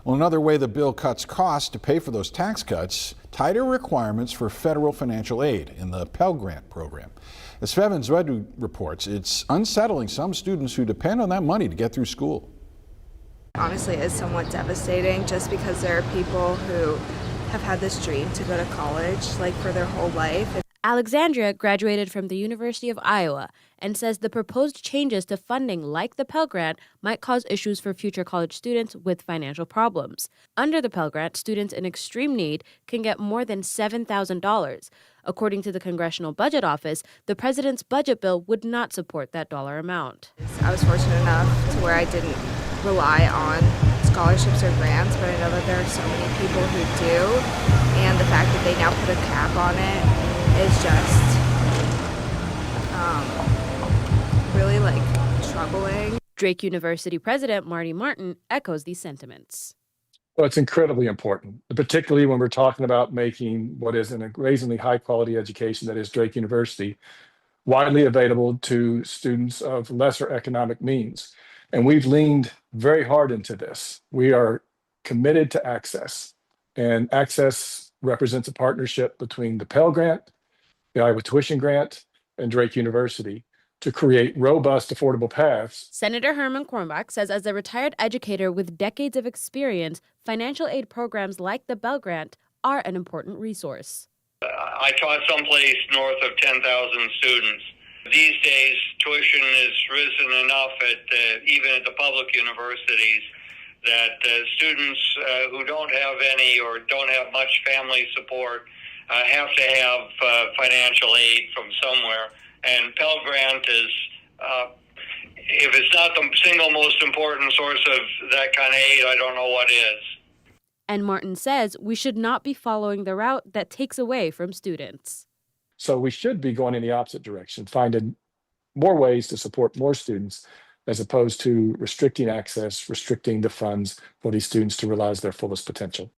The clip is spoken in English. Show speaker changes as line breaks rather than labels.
Well, another way the bill cuts costs to pay for those tax cuts, tighter requirements for federal financial aid in the Pell Grant program. As Fevan Zwedu reports, it's unsettling some students who depend on that money to get through school.
Honestly, it's somewhat devastating just because there are people who have had this dream to go to college like for their whole life.
Alexandria graduated from the University of Iowa and says the proposed changes to funding like the Pell Grant might cause issues for future college students with financial problems. Under the Pell Grant, students in extreme need can get more than $7,000. According to the Congressional Budget Office, the president's budget bill would not support that dollar amount.
I was fortunate enough to where I didn't rely on scholarships or grants, but I know that there are so many people who do, and the fact that they now put a cap on it is just really troubling.
Drake University President Marty Martin echoes these sentiments.
Well, it's incredibly important, particularly when we're talking about making what is an amazingly high quality education that is Drake University widely available to students of lesser economic means. And we've leaned very hard into this. We are committed to access, and access represents a partnership between the Pell Grant, the Iowa Tuition Grant, and Drake University to create robust, affordable paths.
Senator Herman Kornbach says as a retired educator with decades of experience, financial aid programs like the Pell Grant are an important resource.
I taught someplace north of 10,000 students. These days, tuition has risen enough even at the public universities that students who don't have any or don't have much family support have to have financial aid from somewhere. And Pell Grant is, if it's not the single most important source of that kind of aid, I don't know what is.
And Martin says we should not be following the route that takes away from students.
So we should be going in the opposite direction, finding more ways to support more students as opposed to restricting access, restricting the funds for these students to realize their fullest potential.